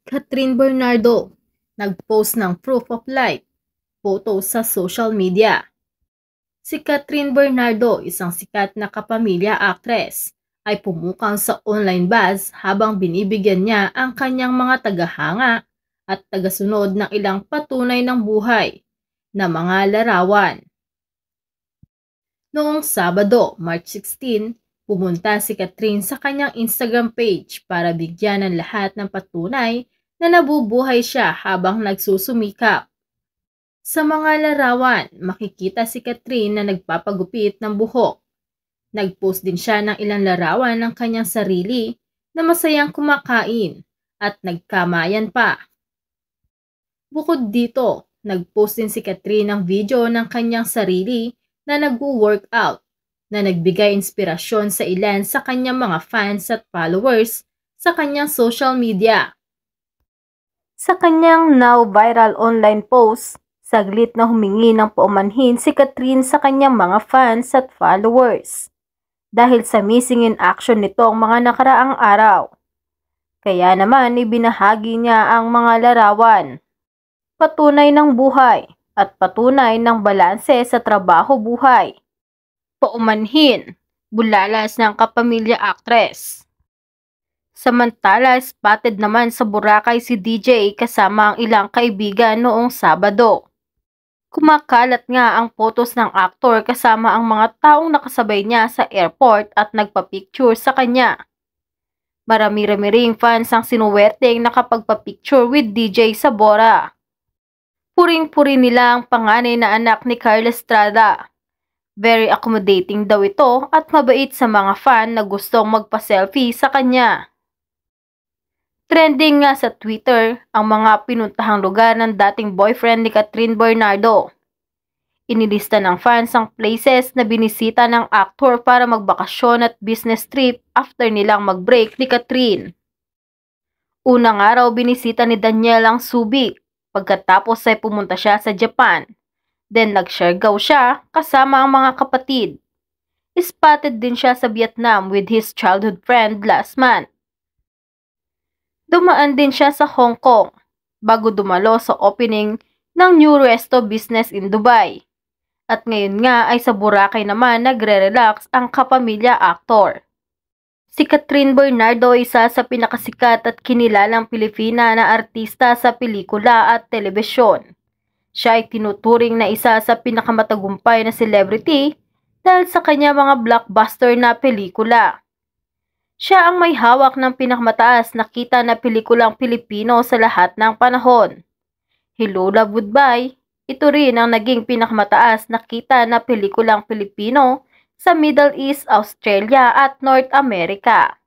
Catherine Bernardo, nag-post ng proof of life, photo sa social media. Si Catherine Bernardo, isang sikat na kapamilya actress, ay pumukang sa online buzz habang binibigyan niya ang kanyang mga tagahanga at tagasunod ng ilang patunay ng buhay na mga larawan. Noong Sabado, March 16, pumunta si Catherine sa kanyang Instagram page para bigyan ng lahat ng patunay na nabubuhay siya habang nagsusumikap. Sa mga larawan, makikita si Catherine na nagpapagupit ng buhok. Nagpost din siya ng ilang larawan ng kanyang sarili na masayang kumakain at nagkamayan pa. Bukod dito, nagpost din si Catherine ng video ng kanyang sarili na nag-workout na nagbigay inspirasyon sa ilan sa kanyang mga fans at followers sa kanyang social media. Sa kanyang now viral online post, saglit na humingi ng paumanhin si Catherine sa kanyang mga fans at followers dahil sa missing in action nitong mga nakaraang araw. Kaya naman ibinahagi niya ang mga larawan, patunay ng buhay at patunay ng balanse sa trabaho-buhay. Paumanhin, bulalas ng kapamilya actress. Samantala, spotted naman sa Boracay si DJ kasama ang ilang kaibigan noong Sabado. Kumakalat nga ang photos ng aktor kasama ang mga taong nakasabay niya sa airport at nagpa-picture sa kanya. Marami-rami ring fans ang sinuwerteng nakapagpa-picture with DJ sa Bora. Puring-puri nila ang panganay na anak ni Carla Estrada. Very accommodating daw ito at mabait sa mga fan na gustong magpa-selfie sa kanya. Trending nga sa Twitter ang mga pinuntahang lugar ng dating boyfriend ni Catherine Bernardo. Inilista ng fans ang places na binisita ng aktor para magbakasyon at business trip after nilang mag-break ni Catherine. Unang araw binisita ni Daniel ang Subic, pagkatapos ay pumunta siya sa Japan. Then nag-Siargao siya kasama ang mga kapatid. Spotted din siya sa Vietnam with his childhood friend last month. Dumaan din siya sa Hong Kong bago dumalo sa opening ng new resto business in Dubai. At ngayon nga ay sa Boracay naman nagre-relax ang kapamilya aktor. Si Catherine Bernardo ay isa sa pinakasikat at kinilalang Pilipina na artista sa pelikula at telebisyon. Siya ay tinuturing na isa sa pinakamatagumpay na celebrity dahil sa kanya mga blockbuster na pelikula. Siya ang may hawak ng pinakamataas na kita na pelikulang Pilipino sa lahat ng panahon. Hello Love Goodbye, ito rin ang naging pinakamataas na kita na pelikulang Pilipino sa Middle East, Australia at North America.